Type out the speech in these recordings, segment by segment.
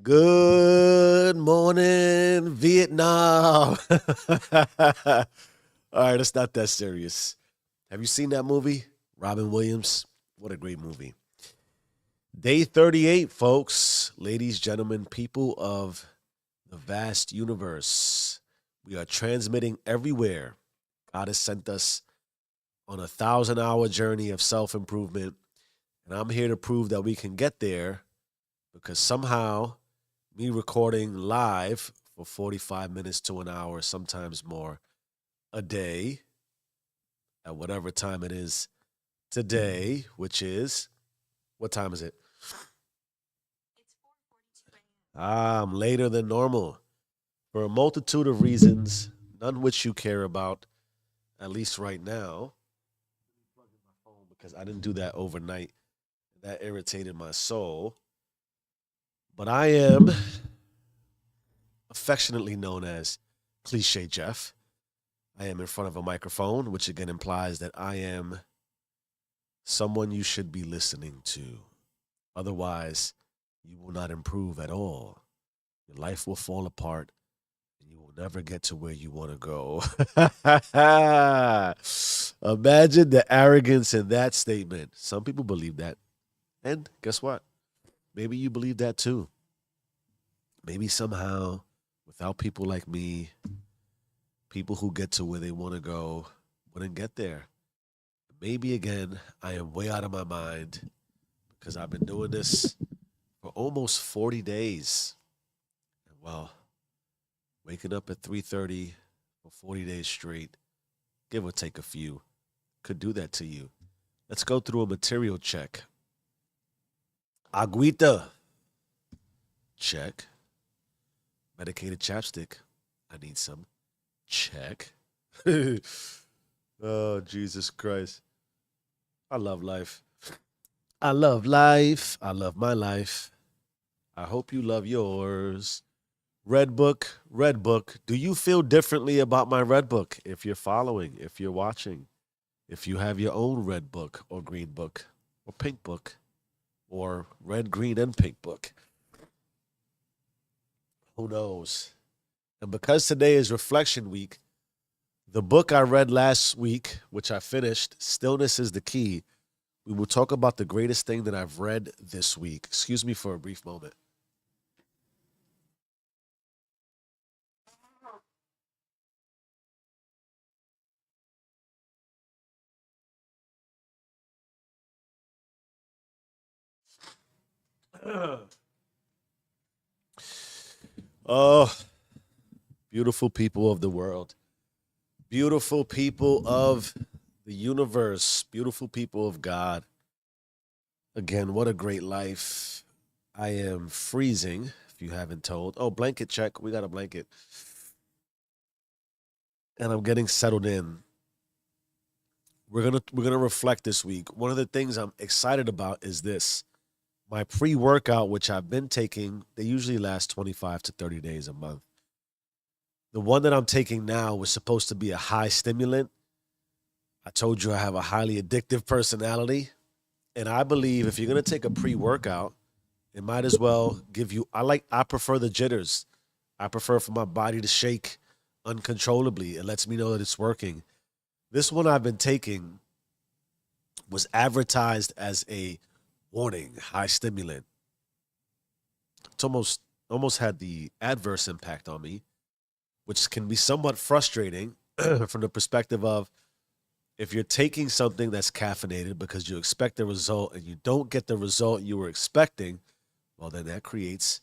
Good morning, Vietnam. All right, it's not that serious. Have you seen that movie? Robin Williams? What a great movie. Day 38, folks. Ladies, gentlemen, people of the vast universe. We are transmitting everywhere. God has sent us on a 1,000-hour journey of self improvement. And I'm here to prove that we can get there because somehow me recording live for 45 minutes to an hour, sometimes more, a day, at whatever time it is today, which is, what time is it? I'm later than normal for a multitude of reasons, none which you care about, at least right now, because I didn't do that overnight. That irritated my soul. But I am affectionately known as Cliche Jeff. I am in front of a microphone, which again implies that I am someone you should be listening to. Otherwise, you will not improve at all. Your life will fall apart and you will never get to where you want to go. Imagine the arrogance in that statement. Some people believe that. And guess what? Maybe you believe that too. Maybe somehow, without people like me, people who get to where they want to go wouldn't get there. Maybe again, I am way out of my mind because I've been doing this for almost 40 days. Well, waking up at 3:30 for 40 days straight, give or take a few, could do that to you. Let's go through a material check. Agüita, check. Medicated chapstick, I need some. Check. Oh, Jesus Christ. I love life. I love life. I love my life. I hope you love yours. Red book, red book. Do you feel differently about my red book? If you're following, if you're watching, if you have your own red book or green book or pink book or red, green, and pink book, who knows? And because today is reflection week, the book I read last week, which I finished, Stillness is the Key, we will talk about the greatest thing that I've read this week. Excuse me for a brief moment. Oh, beautiful people of the world, beautiful people of the universe, beautiful people of God. Again, what a great life. I am freezing, if you haven't told. Oh, blanket check. We got a blanket. And I'm getting settled in. We're gonna reflect this week. One of the things I'm excited about is this. My pre-workout, which I've been taking, they usually last 25 to 30 days a month. The one that I'm taking now was supposed to be a high stimulant. I told you I have a highly addictive personality. And I believe if you're gonna take a pre-workout, it might as well give you I prefer the jitters. I prefer for my body to shake uncontrollably. It lets me know that it's working. This one I've been taking was advertised as a warning, high stimulant. It's almost had the adverse impact on me, which can be somewhat frustrating from the perspective of if you're taking something that's caffeinated because you expect a result and you don't get the result you were expecting, well, then that creates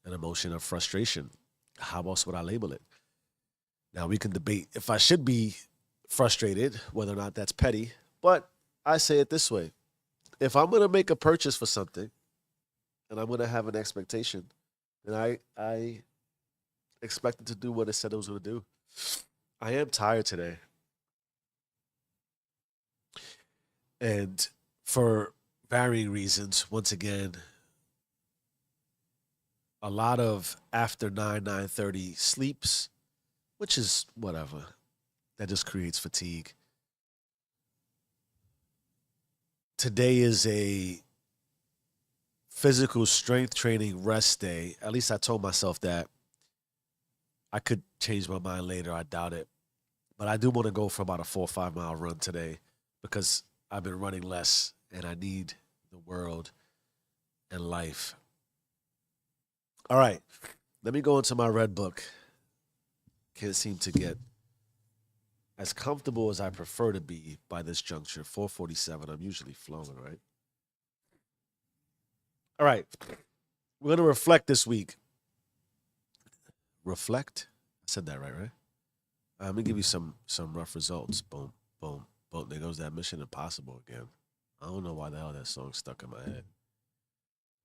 an emotion of frustration. How else would I label it? Now, we can debate if I should be frustrated, whether or not that's petty, but I say it this way. If I'm going to make a purchase for something and I'm going to have an expectation, then I expect it to do what it said it was going to do. I am tired today. And for varying reasons, once again, a lot of after 9:30 sleeps, which is whatever. That just creates fatigue. Today is a physical strength training rest day. At least I told myself that. I could change my mind later. I doubt it. But I do want to go for about a 4 or 5 mile run today because I've been running less and I need the world and life. All right. Let me go into my red book. Can't seem to get as comfortable as I prefer to be by this juncture. 4:47. I'm usually flowing, right? All right. We're going to reflect this week. Reflect? I said that right? Let me give you some rough results. Boom, boom, boom. There goes that Mission Impossible again. I don't know why the hell that song stuck in my head.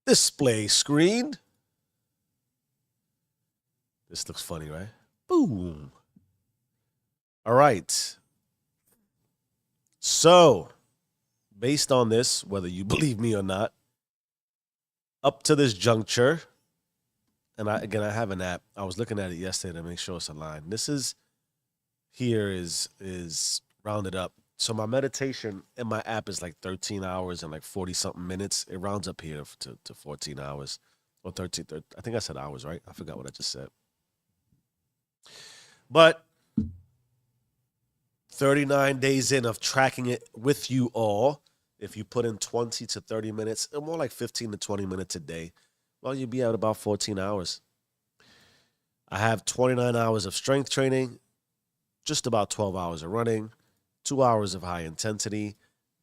Display screen. This looks funny, right? Boom. All right. So, based on this, whether you believe me or not, up to this juncture, and I have an app. I was looking at it yesterday to make sure it's aligned. This is here is rounded up. So my meditation in my app is like 13 hours and like 40 something minutes. It rounds up here to 14 hours or 13. I think I said hours, right? I forgot what I just said. But 39 days in of tracking it with you all, if you put in 20 to 30 minutes, or more like 15 to 20 minutes a day, well, you'll be at about 14 hours. I have 29 hours of strength training, just about 12 hours of running, 2 hours of high intensity,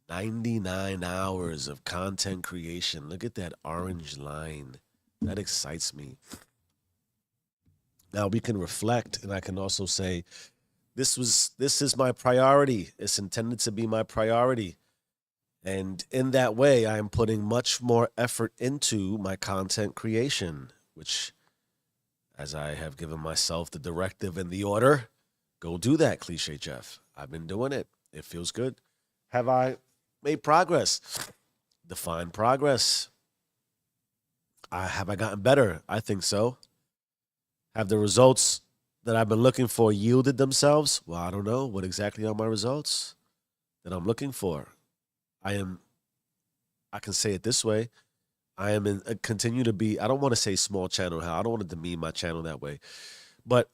99 hours of content creation. Look at that orange line. That excites me. Now we can reflect, and I can also say, this is my priority. It's intended to be my priority. And in that way, I am putting much more effort into my content creation, which, as I have given myself the directive and the order, go do that, cliche Jeff. I've been doing it. It feels good. Have I made progress? Define progress. Have I gotten better? I think so. Have the results that I've been looking for yielded themselves? Well, I don't know. What exactly are my results that I'm looking for? I am, I can say it this way. I am in, continue to be, I don't want to say small channel. How I don't want to demean my channel that way. But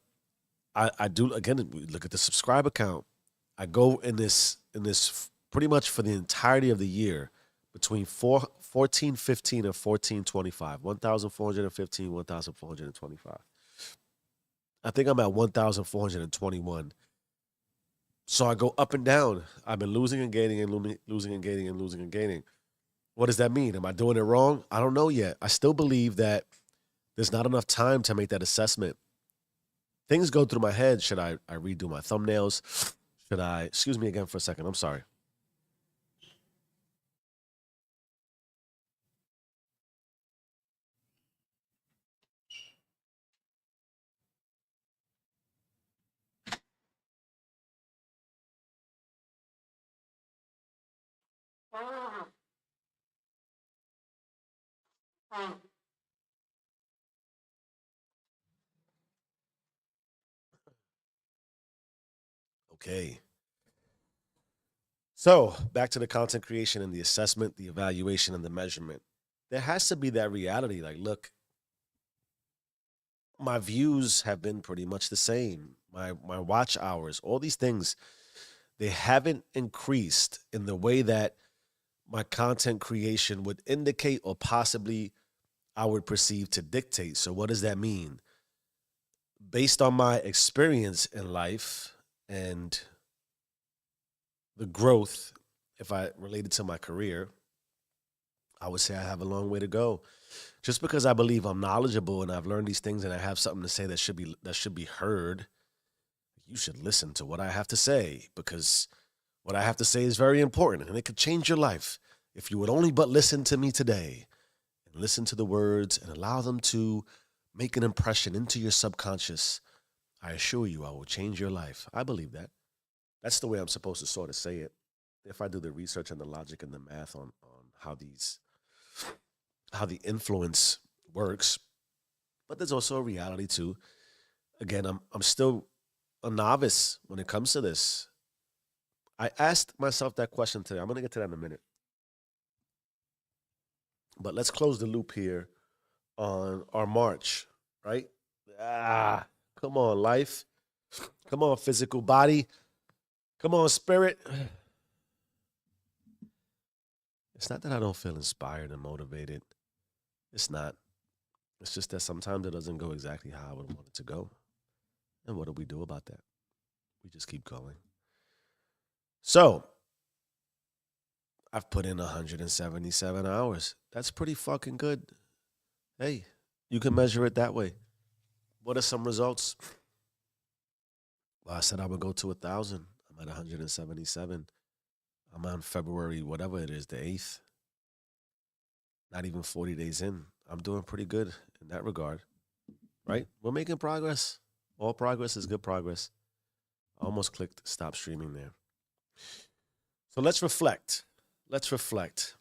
I do, again, we look at the subscriber count. I go in this pretty much for the entirety of the year between 1415 and 1425, 1,415, 1,425. I think I'm at 1,421. So I go up and down. I've been losing and gaining and losing and gaining and losing and gaining. What does that mean? Am I doing it wrong? I don't know yet. I still believe that there's not enough time to make that assessment. Things go through my head. Should I redo my thumbnails? Should I, excuse me again for a second? I'm sorry. Okay. So back to the content creation and the assessment, the evaluation, and the measurement. There has to be that reality. Like, look, my views have been pretty much the same. My watch hours, all these things, they haven't increased in the way that my content creation would indicate or possibly I would perceive to dictate. So what does that mean? Based on my experience in life and the growth, if I related to my career, I would say I have a long way to go. Just because I believe I'm knowledgeable and I've learned these things and I have something to say that should be heard, you should listen to what I have to say because what I have to say is very important and it could change your life if you would only but listen to me today and listen to the words and allow them to make an impression into your subconscious. I assure you, I will change your life. I believe that. That's the way I'm supposed to sort of say it. If I do the research and the logic and the math on how the influence works, but there's also a reality too. Again, I'm still a novice when it comes to this. I asked myself that question today. I'm gonna get to that in a minute. But let's close the loop here on our March, right? Ah, come on, life. Come on, physical body. Come on, spirit. It's not that I don't feel inspired and motivated. It's not. It's just that sometimes it doesn't go exactly how I would want it to go. And what do we do about that? We just keep going. So I've put in 177 hours. That's pretty fucking good. Hey, you can measure it that way. What are some results? Well, I said I would go to 1,000. I'm at 177. I'm on February, whatever it is, the 8th. Not even 40 days in. I'm doing pretty good in that regard, right? We're making progress. All progress is good progress. I almost clicked stop streaming there. So let's reflect. Let's reflect.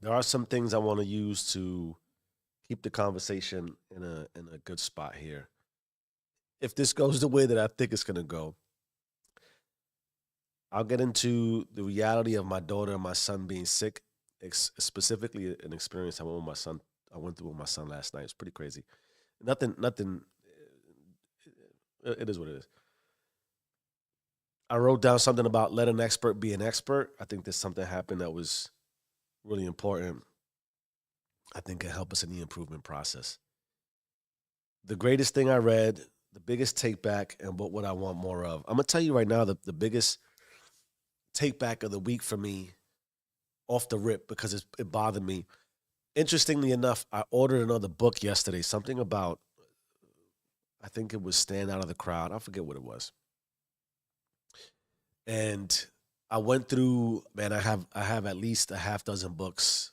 There are some things I want to use to keep the conversation in a good spot here. If this goes the way that I think it's going to go, I'll get into the reality of my daughter and my son being sick, specifically an experience I went through with my son last night. It's pretty crazy. Nothing. It is what it is. I wrote down something about let an expert be an expert. I think there's something happened that was really important. I think can help us in the improvement process. The greatest thing I read, the biggest take back, and what would I want more of? I'm gonna tell you right now the biggest take back of the week for me off the rip because it bothered me. Interestingly enough, I ordered another book yesterday, something about, I think it was Stand Out of the Crowd. I forget what it was. And I went through, man, I have at least a half dozen books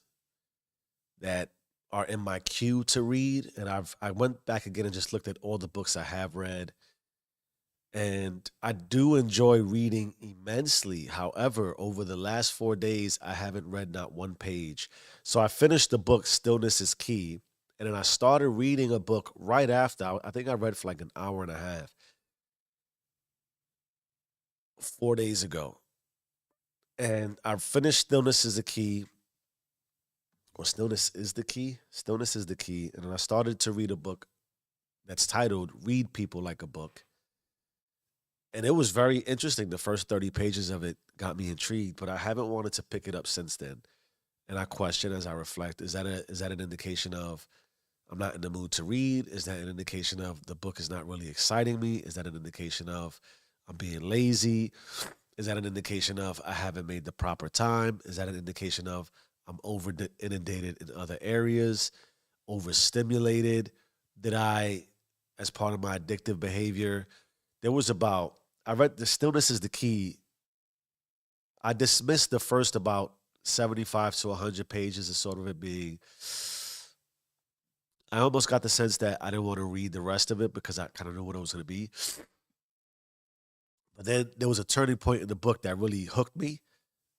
that are in my queue to read. And I went back again and just looked at all the books I have read. And I do enjoy reading immensely. However, over the last 4 days, I haven't read not one page. So I finished the book, Stillness is Key. And then I started reading a book right after. I think I read for like an hour and a half 4 days ago. And I finished Stillness is the Key, or Stillness is the Key. Stillness is the Key. And then I started to read a book that's titled Read People Like a Book. And it was very interesting. The first 30 pages of it got me intrigued, but I haven't wanted to pick it up since then. And I question as I reflect, is that an indication of I'm not in the mood to read? Is that an indication of the book is not really exciting me? Is that an indication of I'm being lazy? Is that an indication of I haven't made the proper time? Is that an indication of I'm over inundated in other areas, overstimulated? Did I, as part of my addictive behavior, there was about, I read The Stillness is the Key. I dismissed the first about 75 to 100 pages as sort of it being, I almost got the sense that I didn't want to read the rest of it because I kind of knew what it was going to be. But then there was a turning point in the book that really hooked me.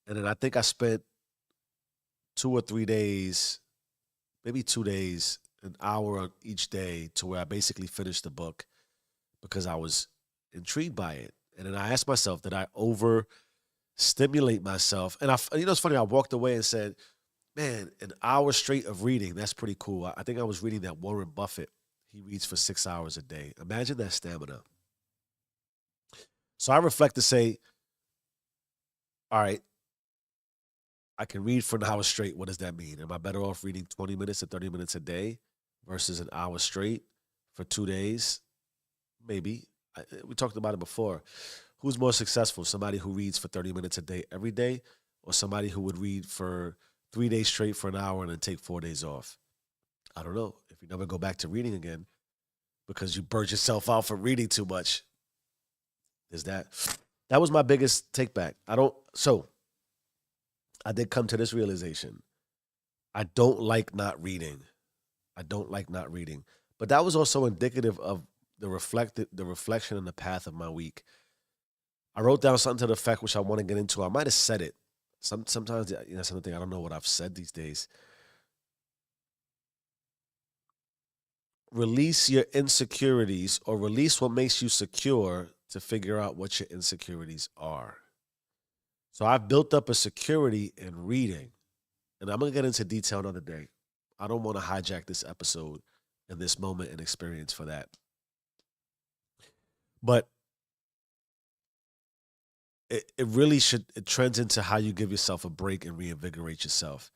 And then I think I spent 2 or 3 days, maybe 2 days, an hour on each day to where I basically finished the book because I was intrigued by it. And then I asked myself, did I overstimulate myself? And it's funny, I walked away and said, man, an hour straight of reading, that's pretty cool. I think I was reading that Warren Buffett. He reads for 6 hours a day. Imagine that stamina. So I reflect to say, all right, I can read for an hour straight. What does that mean? Am I better off reading 20 minutes to 30 minutes a day versus an hour straight for 2 days? Maybe. We talked about it before. Who's more successful? Somebody who reads for 30 minutes a day every day, or somebody who would read for 3 days straight for an hour and then take 4 days off? I don't know. If you never go back to reading again because you burnt yourself out for reading too much, is that. That was my biggest take back. So I did come to this realization. I don't like not reading. I don't like not reading. But that was also indicative of the reflection and the path of my week. I wrote down something to the effect which I want to get into. I might have said it. Sometimes something I don't know what I've said these days. Release your insecurities or release what makes you secure to figure out what your insecurities are. So I've built up a security in reading. And I'm gonna get into detail another day. I don't want to hijack this episode and this moment and experience for that. But it really should, it trends into how you give yourself a break and reinvigorate yourself.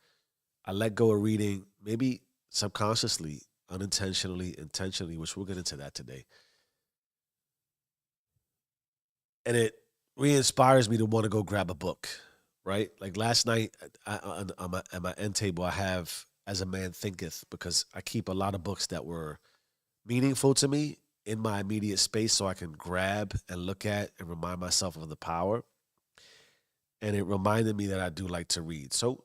I let go of reading, maybe subconsciously, unintentionally, intentionally, which we'll get into that today. And it re-inspires me to want to go grab a book, right? Like last night at my end table, I have As a Man Thinketh, because I keep a lot of books that were meaningful to me in my immediate space so I can grab and look at and remind myself of the power. And it reminded me that I do like to read. So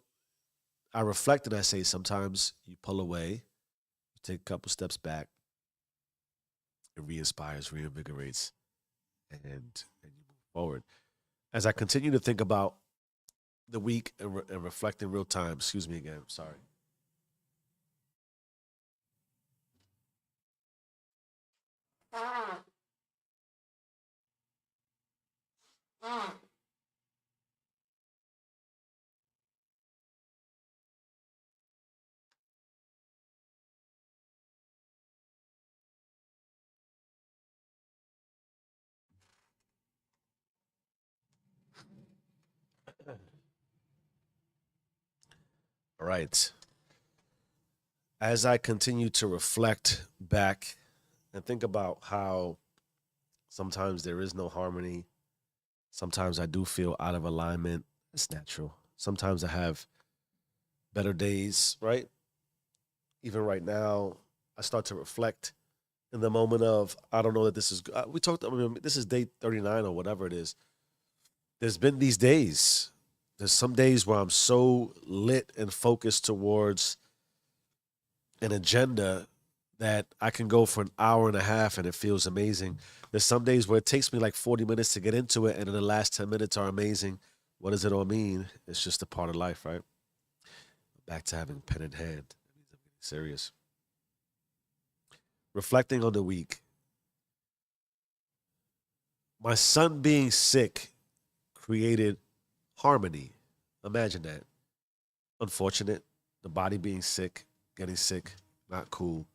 I reflect and I say sometimes you pull away, you take a couple steps back, it re-inspires, reinvigorates, and you move forward. As I continue to think about the week and reflect in real time, excuse me again, sorry. All right. As I continue to reflect back and think about how sometimes there is no harmony, sometimes I do feel out of alignment. It's natural. Sometimes I have better days, right? Even right now, I start to reflect in the moment of, I don't know that this is, we talked, I mean, this is day 39 or whatever it is. There's been these days. There's some days where I'm so lit and focused towards an agenda that I can go for an hour and a half and it feels amazing. There's some days where it takes me like 40 minutes to get into it, and then the last 10 minutes are amazing. What does it all mean? It's just a part of life, right? Back to having pen in hand. It means I'm getting serious. Reflecting on the week, my son being sick created harmony. Imagine that. Unfortunate. The body being sick, getting sick, not cool.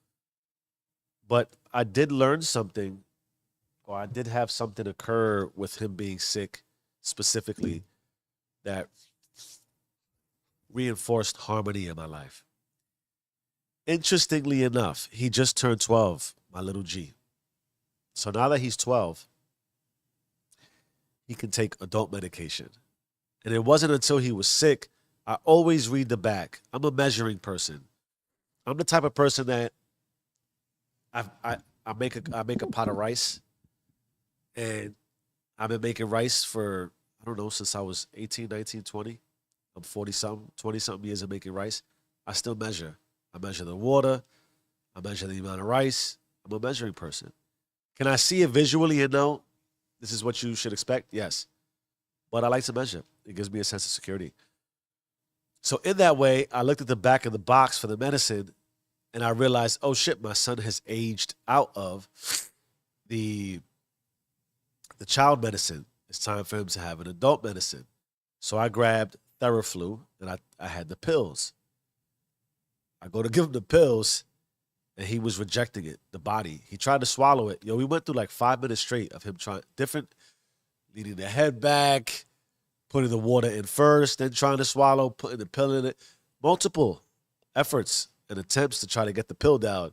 But I did learn something, or I did have something occur with him being sick specifically that reinforced harmony in my life. Interestingly enough, he just turned 12, my little G. So now that he's 12, he can take adult medication. And it wasn't until he was sick, I always read the back. I'm a measuring person. I'm the type of person that I, I, I make a pot of rice, and I've been making rice for, I don't know, since I was 18, 19, 20. I'm 40 something, 20 something years of making rice. I still measure. I measure the water. I measure the amount of rice. I'm a measuring person. Can I see it visually and know this is what you should expect? Yes. But I like to measure. It gives me a sense of security. So in that way, I looked at the back of the box for the medicine and I realized, oh shit, my son has aged out of the the child medicine. It's time for him to have an adult medicine. So I grabbed Theraflu and I had the pills. I go to give him the pills and he was rejecting it, the body. He tried to swallow it. Yo, we went through like 5 minutes straight of him trying different, leaning the head back, putting the water in first, then trying to swallow, putting the pill in it. Multiple efforts and attempts to try to get the pill down.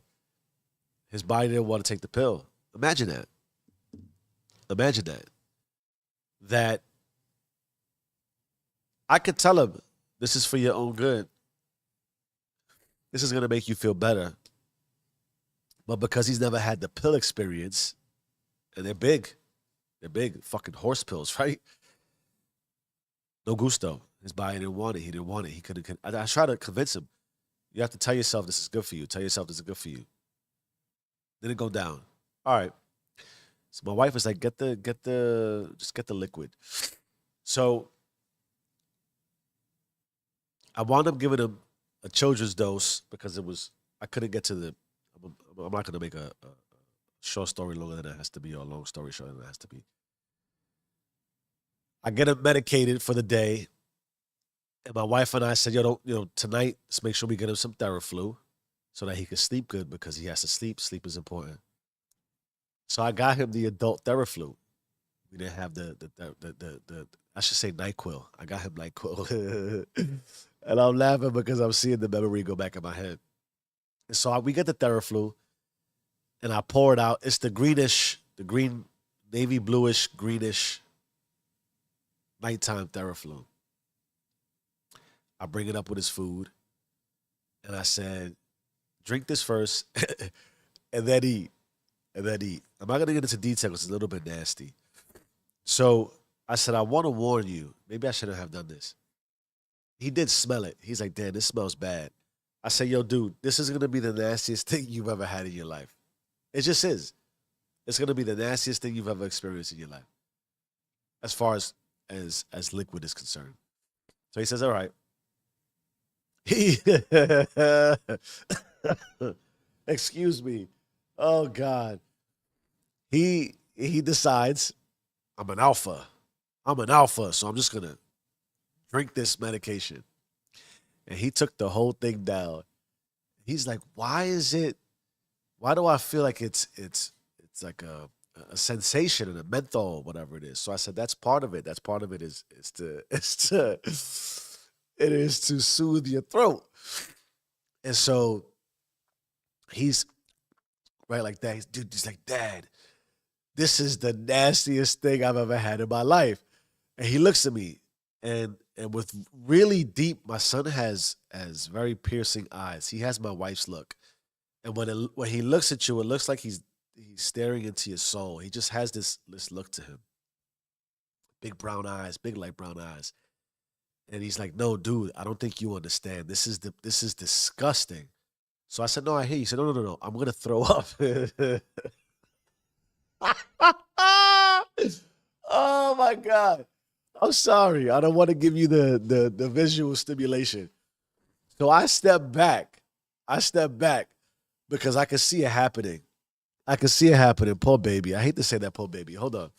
His body didn't want to take the pill. Imagine that. Imagine that. That I could tell him, this is for your own good. This is going to make you feel better. But because he's never had the pill experience, and they're big fucking horse pills, right? No gusto. His body didn't want it. He didn't want it. He couldn't. I tried to convince him. You have to tell yourself this is good for you. Tell yourself this is good for you. Then it go down. All right. So my wife was like, just get the liquid. So I wound up giving him a children's dose because it was I couldn't get to the. I'm not going to make a short story longer than it has to be, or a long story shorter than it has to be. I get him medicated for the day. And my wife and I said, yo, don't, tonight, let's make sure we get him some Theraflu so that he can sleep good because he has to sleep. Sleep is important. So I got him the adult Theraflu. We didn't have the I should say NyQuil. I got him NyQuil. And I'm laughing because I'm seeing the memory go back in my head. And so we get the Theraflu and I pour it out. It's the greenish, the green, navy bluish, greenish nighttime Theraflu. I bring it up with his food and I said, drink this first and then eat. And then eat. I'm not going to get into detail because it's a little bit nasty. So I said, I want to warn you. Maybe I shouldn't have done this. He did smell it. He's like, damn, this smells bad. I said, yo, dude, this is going to be the nastiest thing you've ever had in your life. It just is. It's going to be the nastiest thing you've ever experienced in your life, as far as liquid is concerned. So he says, all right. He, excuse me. Oh God. He decides I'm an alpha. I'm an alpha, so I'm just gonna drink this medication. And he took the whole thing down. He's like, why do I feel like it's like a sensation and a menthol, whatever it is. So I said, that's part of it. That's part of it is to it is to soothe your throat. And so he's right like that. He's like, Dad, this is the nastiest thing I've ever had in my life. And he looks at me and with really deep, my son has very piercing eyes. He has my wife's look. And when he looks at you, it looks like he's staring into your soul. He just has this look to him. Big brown eyes, big light brown eyes. And he's like, "No, dude, I don't think you understand. This is disgusting." So I said, "No, I hear you." He said, "No, no, no, no. I'm gonna throw up." Oh my god. I'm sorry. I don't want to give you the visual stimulation. So I step back. I step back because I can see it happening. I can see it happening. Poor baby. I hate to say that, poor baby. Hold on.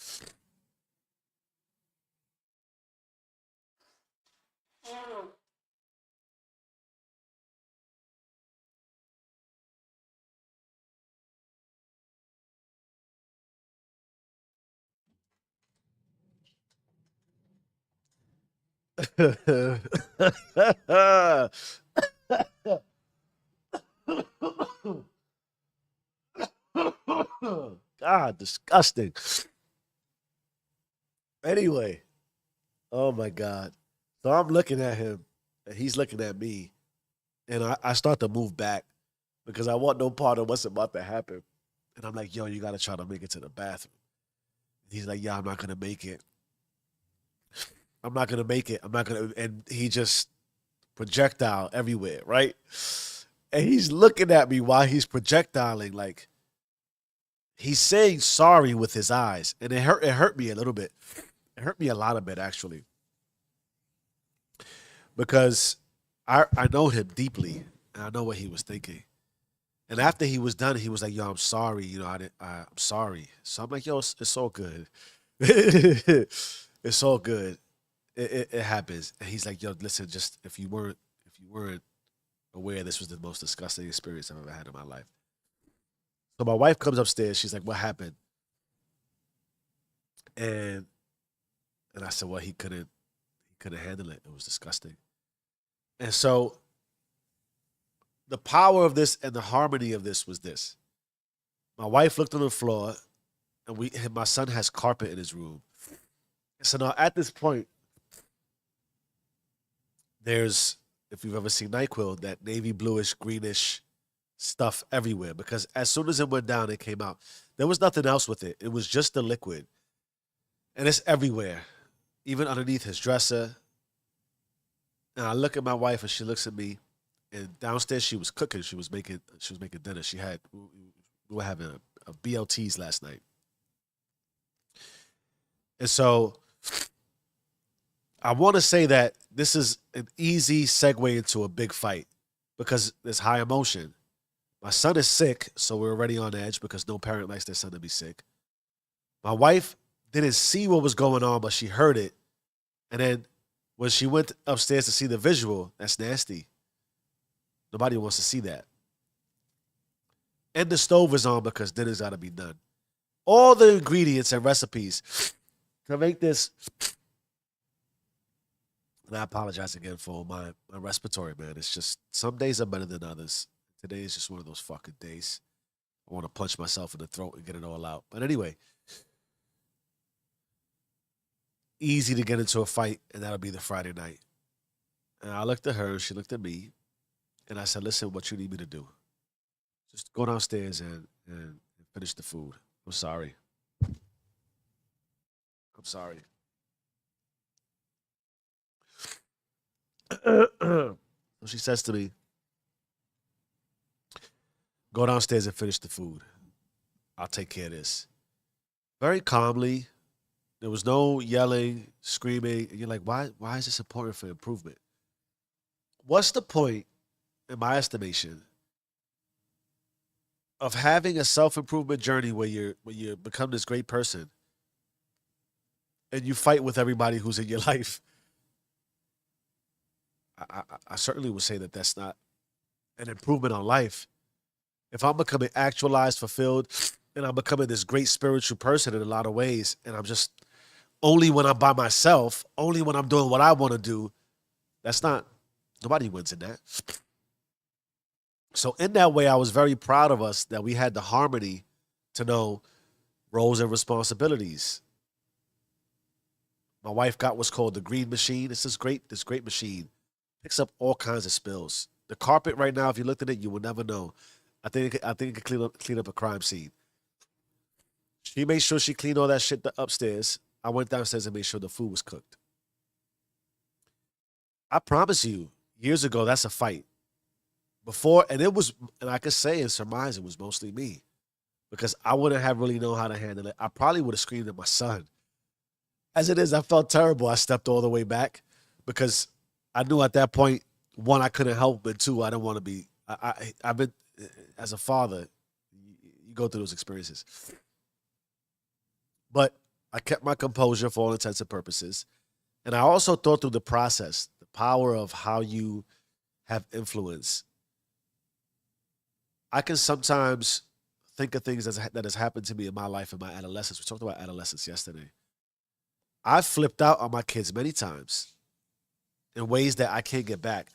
God, disgusting. Anyway, oh my God. So I'm looking at him and he's looking at me. And I start to move back because I want no part of what's about to happen. And I'm like, yo, you got to try to make it to the bathroom. He's like, yeah, I'm not going to make it. I'm not going to make it. I'm not going to. And he just projectile everywhere, right? And he's looking at me while he's projectiling, like he's saying sorry with his eyes. And it hurt me a little bit. It hurt me a lot of bit, actually, because I know him deeply and I know what he was thinking. And after he was done, he was like, "Yo, I'm sorry. I'm sorry." So I'm like, "Yo, it's all good. It's all good. It happens." And he's like, "Yo, listen, just if you weren't aware, this was the most disgusting experience I've ever had in my life." So my wife comes upstairs. She's like, "What happened?" And and I said, "Well, he couldn't handle it. It was disgusting." And so the power of this and the harmony of this was this. My wife looked on the floor, and my son has carpet in his room. So now at this point, there's, if you've ever seen NyQuil, that navy bluish, greenish stuff everywhere. Because as soon as it went down, it came out. There was nothing else with it. It was just the liquid, and it's everywhere, even underneath his dresser. And I look at my wife, and she looks at me. And downstairs, she was cooking. She was making dinner. We were having a BLTs last night, and so I want to say that this is an easy segue into a big fight because there's high emotion. My son is sick, so we're already on edge because no parent likes their son to be sick. My wife didn't see what was going on, but she heard it. And then When she went upstairs to see the visual, that's nasty. Nobody wants to see that. And the stove is on because dinner's got to be done. All the ingredients and recipes to make this. And I apologize again for my respiratory, man. It's just some days are better than others. Today is just one of those fucking days. I want to punch myself in the throat and get it all out. But anyway, easy to get into a fight, and that'll be the Friday night. And I looked at her, she looked at me, and I said, "Listen, what you need me to do? Just go downstairs and finish the food. I'm sorry. I'm sorry." So she says to me, "Go downstairs and finish the food. I'll take care of this." Very calmly. There was no yelling, screaming. And you're like, why is this important for improvement? What's the point, in my estimation, of having a self-improvement journey where you become this great person and you fight with everybody who's in your life? I certainly would say that that's not an improvement on life. If I'm becoming actualized, fulfilled, and I'm becoming this great spiritual person in a lot of ways, and I'm just only when I'm by myself, only when I'm doing what I want to do, that's not, nobody wins in that. So, in that way, I was very proud of us that we had the harmony to know roles and responsibilities. My wife got what's called the green machine. It's this great machine. Picks up all kinds of spills. The carpet right now, if you looked at it, you would never know. I think it could clean up a crime scene. She made sure she cleaned all that shit upstairs. I went downstairs and made sure the food was cooked. I promise you, years ago, that's a fight. Before, and it was, and I could say and surmise it was mostly me because I wouldn't have really known how to handle it. I probably would have screamed at my son. As it is, I felt terrible. I stepped all the way back because I knew at that point, one, I couldn't help, but two, I don't want to be. I've been as a father, you go through those experiences, but I kept my composure for all intents and purposes, and I also thought through the process, the power of how you have influence. I can sometimes think of things that has happened to me in my life in my adolescence. We talked about adolescence yesterday. I flipped out on my kids many times in ways that I can't get back.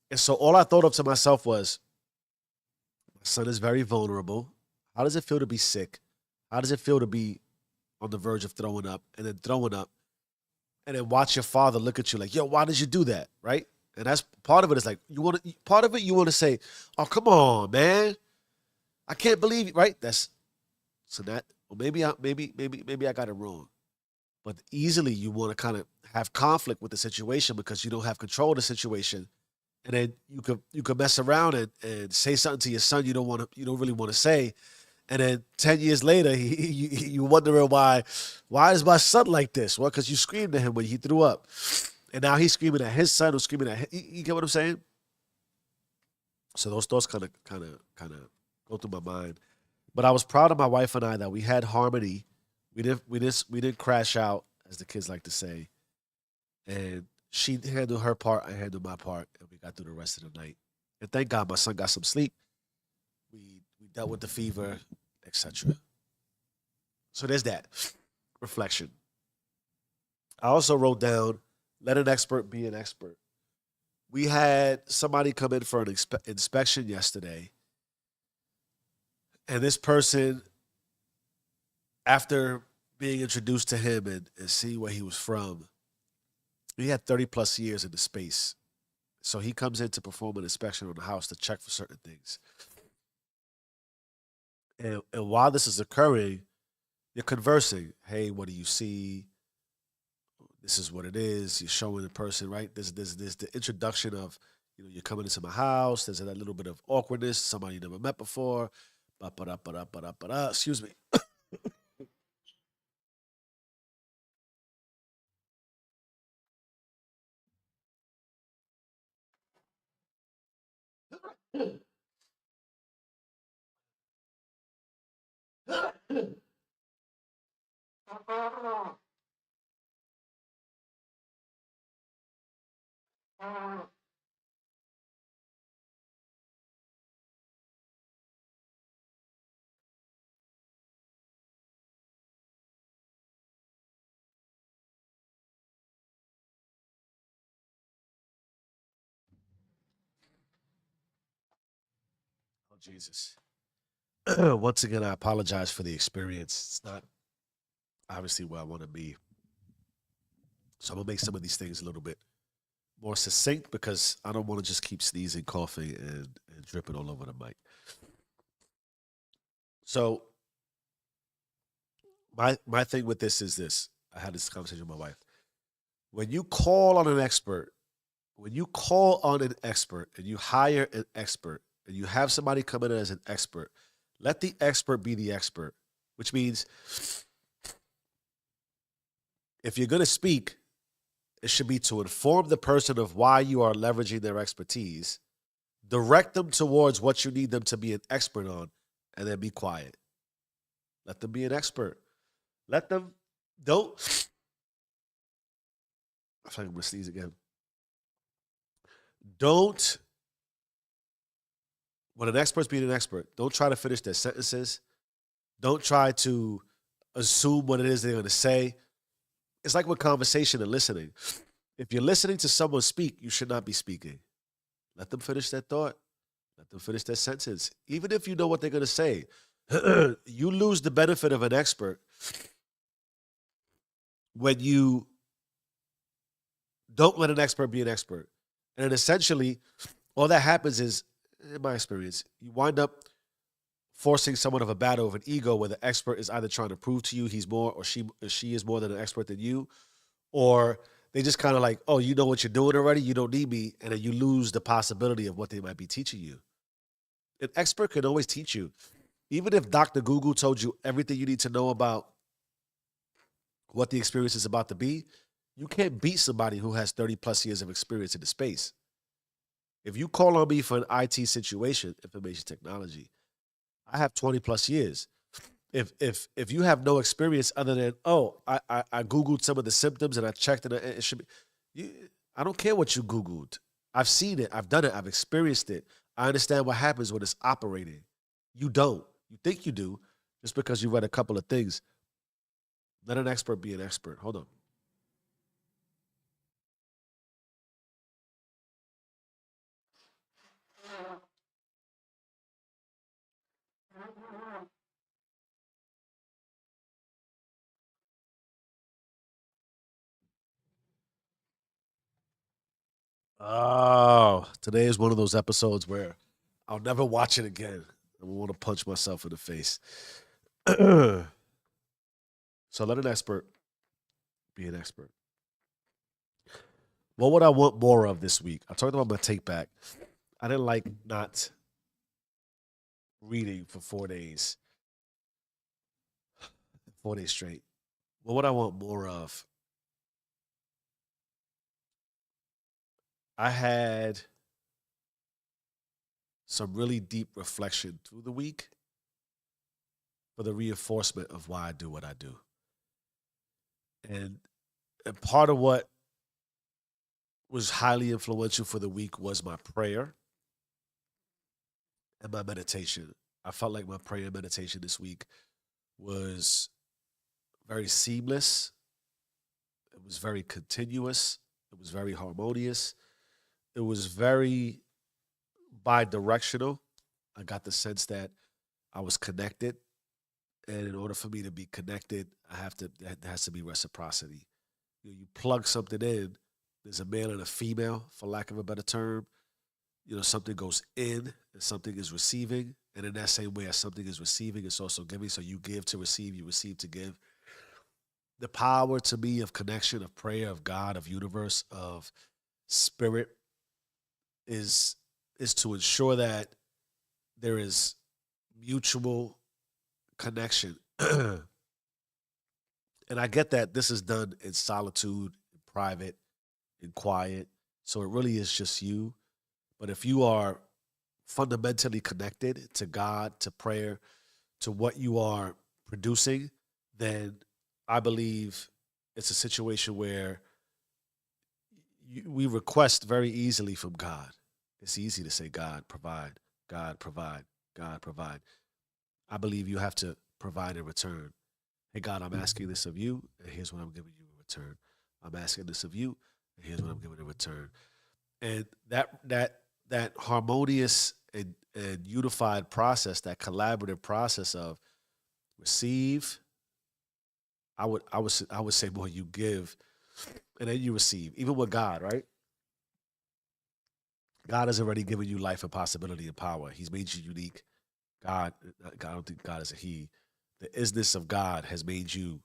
And so all I thought of to myself was, my son is very vulnerable. How does it feel to be sick? How does it feel to be on the verge of throwing up and then throwing up and then watch your father look at you like, yo, why did you do that? Right? And that's part of it is like, part of it you want to say, oh, come on, man. I can't believe it, right? That's so that, well, maybe I got it wrong. But easily you want to kind of have conflict with the situation because you don't have control of the situation. And then you could mess around and say something to your son you don't really want to say. And then 10 years later, you wondering why is my son like this? Well, because you screamed at him when he threw up. And now he's screaming at his son who's screaming at him. You get what I'm saying? So those thoughts kind of go through my mind. But I was proud of my wife and I that we had harmony. We didn't crash out, as the kids like to say. And she handled her part, I handled my part, and we got through the rest of the night. And thank God my son got some sleep. We dealt with the fever, etc. So there's that reflection. I also wrote down, let an expert be an expert. We had somebody come in for an inspection yesterday, and this person, after being introduced to him and seeing where he was from, he had 30 plus years in the space. So he comes in to perform an inspection on the house to check for certain things. And while this is occurring, you're conversing. Hey, what do you see? This is what it is. You're showing the person, right? There's the introduction of, you're coming into my house. There's that little bit of awkwardness, somebody you never met before. Ba-ba-da-ba-da-ba-da-ba-da. Excuse me. Oh, Jesus. Once again, I apologize for the experience. It's not obviously where I want to be. So I'm going to make some of these things a little bit more succinct because I don't want to just keep sneezing, coughing, and dripping all over the mic. So my thing with this is this. I had this conversation with my wife. When you call on an expert, when you call on an expert and you hire an expert and you have somebody come in as an expert, let the expert be the expert, which means if you're going to speak, it should be to inform the person of why you are leveraging their expertise, direct them towards what you need them to be an expert on, and then be quiet. Let them be an expert. Let them, don't, I feel like I'm going to sneeze again. Don't, when an expert's being an expert, don't try to finish their sentences. Don't try to assume what it is they're going to say. It's like with conversation and listening. If you're listening to someone speak, you should not be speaking. Let them finish their thought. Let them finish their sentence. Even if you know what they're going to say, you lose the benefit of an expert when you don't let an expert be an expert. And essentially, all that happens is, in my experience, you wind up forcing someone of a battle of an ego where the expert is either trying to prove to you he's more or she is more than an expert than you, or they just kind of like, oh, you know what you're doing already, you don't need me, and then you lose the possibility of what they might be teaching you. An expert can always teach you. Even if Dr. Google told you everything you need to know about what the experience is about to be, you can't beat somebody who has 30 plus years of experience in the space. If you call on me for an IT situation, information technology, I have 20 plus years. If you have no experience other than, oh, I Googled some of the symptoms and I checked and it should be, you, I don't care what you Googled. I've seen it. I've done it. I've experienced it. I understand what happens when it's operating. You don't. You think you do just because you read a couple of things. Let an expert be an expert. Hold on. Oh, today is one of those episodes where I'll never watch it again. I want to punch myself in the face. So let an expert be an expert. What would I want more of this week? I talked about my take back. I didn't like not reading for 4 days, 4 days straight. What would I want more of? I had some really deep reflection through the week for the reinforcement of why I do what I do. And, and part of what was highly influential for the week was my prayer and my meditation. I felt like my prayer and meditation this week was very seamless. It was very continuous. It was very harmonious. It was very bi-directional. I got the sense that I was connected, and in order for me to be connected, I have to. There has to be reciprocity. You plug something in. There's a male and a female, for lack of a better term. Something goes in and something is receiving, and in that same way, as something is receiving, it's also giving. So you give to receive, you receive to give. The power to me of connection, of prayer, of God, of universe, of spirit is is to ensure that there is mutual connection. And I get that this is done in solitude, in private, in quiet. So it really is just you. But if you are fundamentally connected to God, to prayer, to what you are producing, then I believe it's a situation where we request very easily from God. It's easy to say, God, provide, God, provide, God, provide. I believe you have to provide in return. Hey, God, I'm asking this of you, and here's what I'm giving you in return. I'm asking this of you, and here's what I'm giving in return. And that harmonious and unified process, that collaborative process of receive, I would say more you give, and then you receive. Even with God, right? God has already given you life and possibility and power. He's made you unique. God, I don't think God is a he. The isness of God has made you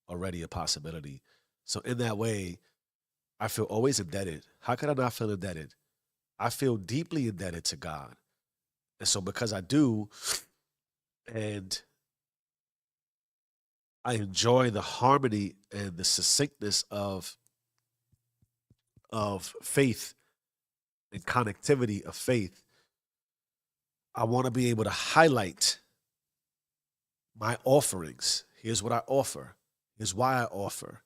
already a possibility. So in that way, I feel always indebted. How could I not feel indebted? I feel deeply indebted to God. And so because I do, and I enjoy the harmony and the succinctness of faith and connectivity of faith, I want to be able to highlight my offerings. Here's what I offer. Here's why I offer.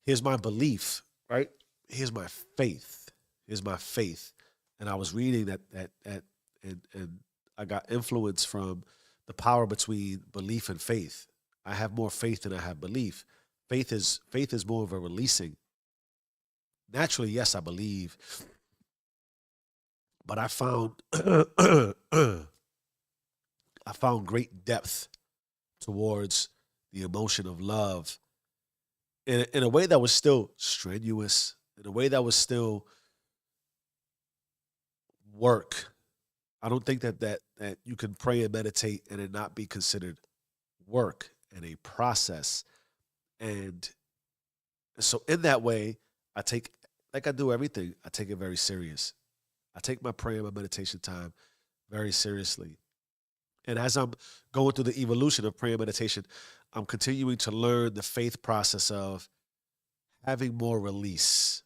Here's my belief, right? Here's my faith. Here's my faith. And I was reading that and I got influence from the power between belief and faith. I have more faith than I have belief. Faith is more of a releasing. Naturally, yes, I believe, but I found I found great depth towards the emotion of love in a way that was still strenuous, in a way that was still work. I don't think that you can pray and meditate and it not be considered work and a process. And so in that way, I take like I do everything, I take it very serious. I take my prayer and my meditation time very seriously. And as I'm going through the evolution of prayer and meditation, I'm continuing to learn the faith process of having more release,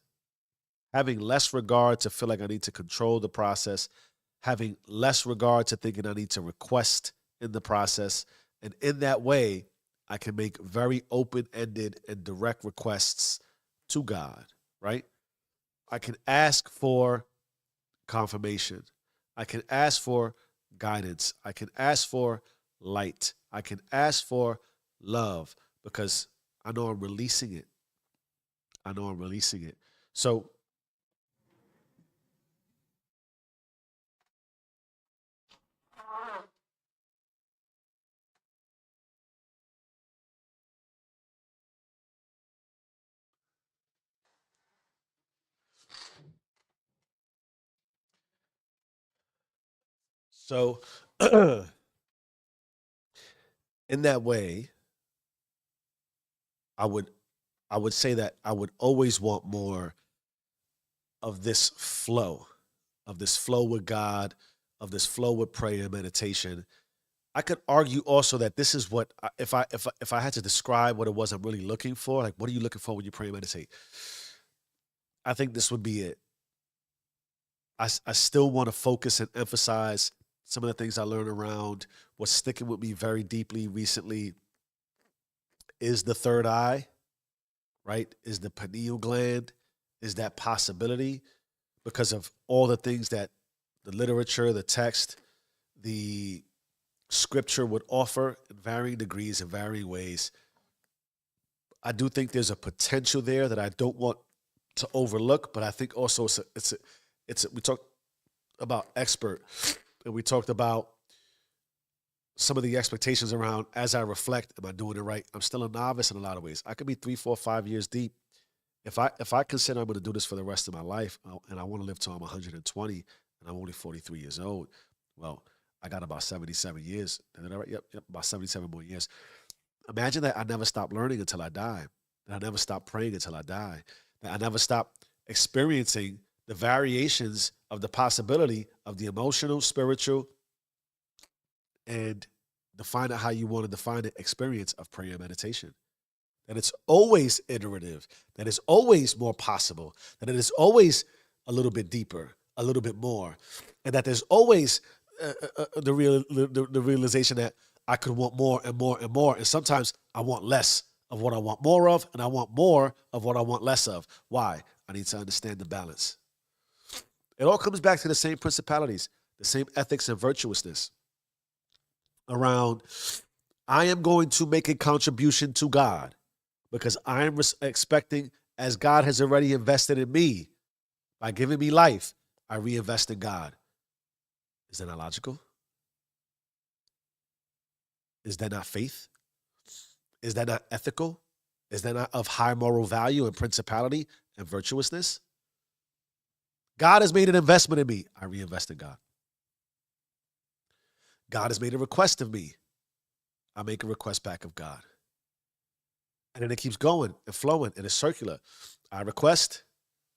having less regard to feel like I need to control the process, having less regard to thinking I need to request in the process. And in that way, I can make very open ended and direct requests to God, right? I can ask for confirmation. I can ask for guidance. I can ask for light. I can ask for love because I know I'm releasing it. I know I'm releasing it. So, so in that way, I would I would say that I would always want more of this flow with God, of this flow with prayer and meditation. I could argue also that this is what if I had to describe what it was I'm really looking for, like what are you looking for when you pray and meditate? I think this would be it. I still want to focus and emphasize some of the things I learned around what's sticking with me very deeply recently is the third eye, right? Is the pineal gland, is that possibility because of all the things that the literature, the text, the scripture would offer in varying degrees, in varying ways. I do think there's a potential there that I don't want to overlook, but I think also we talked about expert and we talked about some of the expectations around as I reflect, am I doing it right? I'm still a novice in a lot of ways. I could be 3, 4, 5 years deep. If I consider I'm going to do this for the rest of my life and I want to live till I'm 120 and I'm only 43 years old, well, I got about 77 years. Right? Yep, about 77 more years. Imagine that I never stop learning until I die. That I never stop praying until I die. That I never stop experiencing the variations of the possibility of the emotional, spiritual, and define it how you want to define it experience of prayer and meditation. That it's always iterative, that it's always more possible, that it is always a little bit deeper, a little bit more, and that there's always the realization that I could want more and more and more, and sometimes I want less of what I want more of, and I want more of what I want less of. Why? I need to understand the balance. It all comes back to the same principalities, the same ethics and virtuousness around I am going to make a contribution to God because I am expecting, as God has already invested in me by giving me life, I reinvest in God. Is that not logical? Is that not faith? Is that not ethical? Is that not of high moral value and principality and virtuousness? God has made an investment in me. I reinvest in God. God has made a request of me. I make a request back of God. And then it keeps going and flowing and it's circular. I request,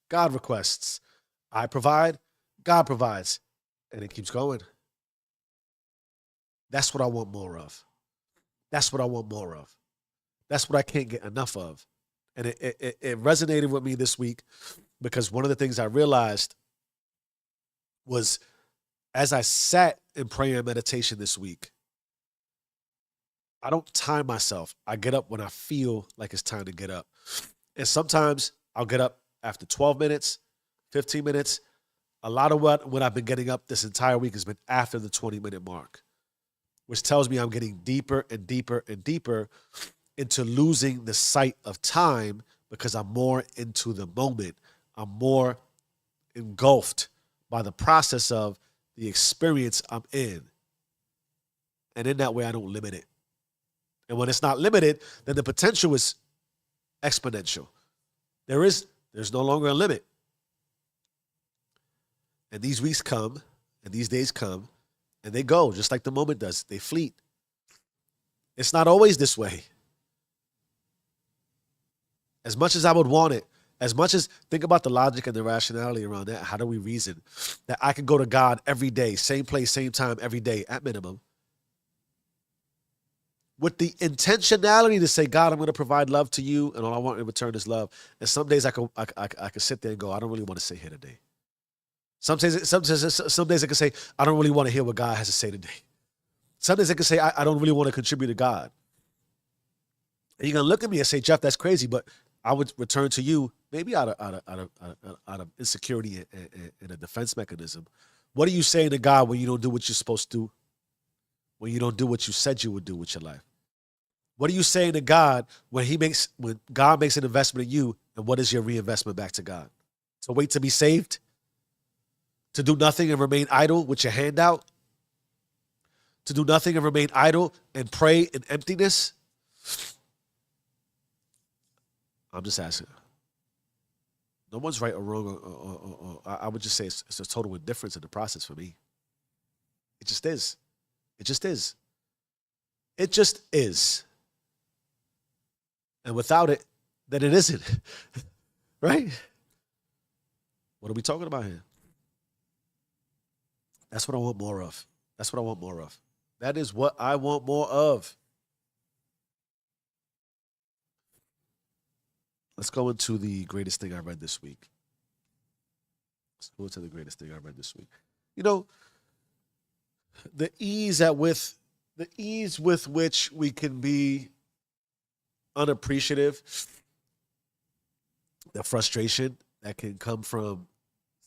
God requests. I provide, God provides. And it keeps going. That's what I want more of. That's what I want more of. That's what I can't get enough of. And it resonated with me this week because one of the things I realized was as I sat in prayer and meditation this week, I don't time myself. I get up when I feel like it's time to get up. And sometimes I'll get up after 12 minutes, 15 minutes. A lot of what I've been getting up this entire week has been after the 20-minute mark, which tells me I'm getting deeper and deeper and deeper into losing the sight of time because I'm more into the moment. I'm more engulfed by the process of the experience I'm in. And in that way, I don't limit it. And when it's not limited, then the potential is exponential. There's no longer a limit. And these weeks come, and these days come, and they go, just like the moment does. They fleet. It's not always this way. As much as I would want it, as much as, think about the logic and the rationality around that. How do we reason that I can go to God every day, same place, same time, every day, at minimum, with the intentionality to say, God, I'm going to provide love to you, and all I want in return is love. And some days I can sit there and go, I don't really want to sit here today. Some days I can say, I don't really want to hear what God has to say today. Some days I can say, I don't really want to contribute to God. And you're going to look at me and say, Jeff, that's crazy, but I would return to you maybe out of insecurity and a defense mechanism. What are you saying to God when you don't do what you're supposed to do? When you don't do what you said you would do with your life? What are you saying to God when God makes an investment in you, and what is your reinvestment back to God? To wait to be saved? To do nothing and remain idle with your hand out? To do nothing and remain idle and pray in emptiness? I'm just asking. No one's right or wrong. Or I would just say it's a total indifference in the process for me. It just is. It just is. It just is. And without it, then it isn't. Right? What are we talking about here? That's what I want more of. That's what I want more of. That is what I want more of. Let's go into the greatest thing I read this week. Let's go into the greatest thing I read this week. You know, the ease with which we can be unappreciative, the frustration that can come from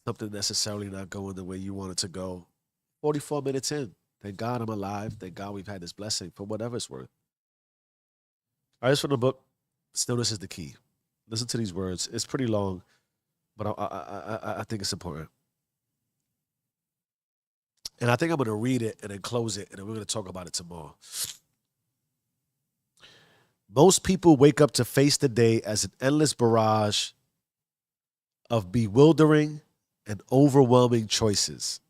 something necessarily not going the way you want it to go. 44 minutes in. Thank God I'm alive. Thank God we've had this blessing for whatever it's worth. All right, this from the book, Stillness is the Key. Listen to these words. It's pretty long, but I think it's important. And I think I'm going to read it and then close it, and then we're going to talk about it tomorrow. Most people wake up to face the day as an endless barrage of bewildering and overwhelming choices,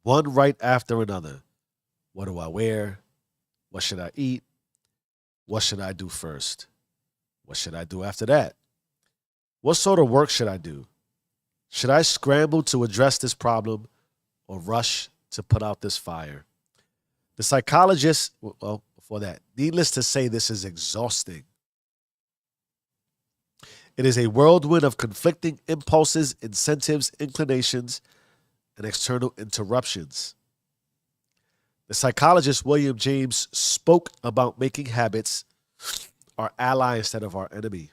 one right after another. What do I wear? What should I eat? What should I do first? What should I do after that? What sort of work should I do? Should I scramble to address this problem or rush to put out this fire? The psychologist, well, before that, needless to say, this is exhausting. It is a whirlwind of conflicting impulses, incentives, inclinations, and external interruptions. The psychologist William James spoke about making habits our ally instead of our enemy.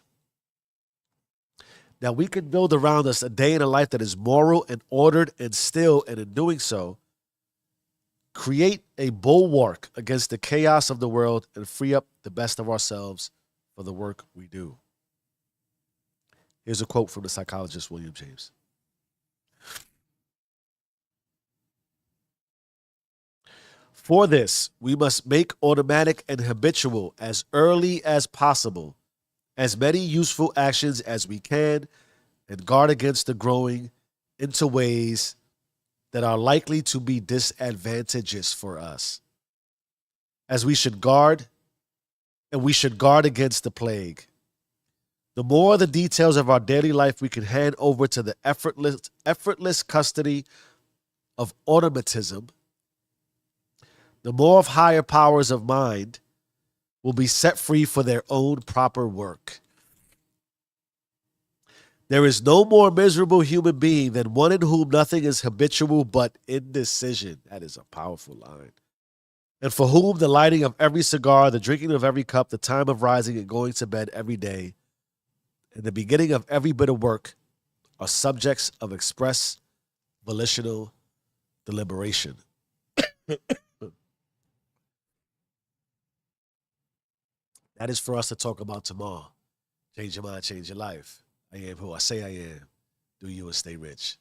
that we can build around us a day in a life that is moral and ordered and still, and in doing so, create a bulwark against the chaos of the world and free up the best of ourselves for the work we do. Here's a quote from the psychologist William James. For this, we must make automatic and habitual as early as possible as many useful actions as we can and guard against the growing into ways that are likely to be disadvantageous for us. As we should guard, and we should guard against the plague. The more the details of our daily life we can hand over to the effortless custody of automatism, the more of higher powers of mind will be set free for their own proper work. There is no more miserable human being than one in whom nothing is habitual but indecision. That is a powerful line. And for whom the lighting of every cigar, the drinking of every cup, the time of rising and going to bed every day, and the beginning of every bit of work are subjects of express volitional deliberation. That is for us to talk about tomorrow. Change your mind, change your life. I am who I say I am. Do you and stay rich.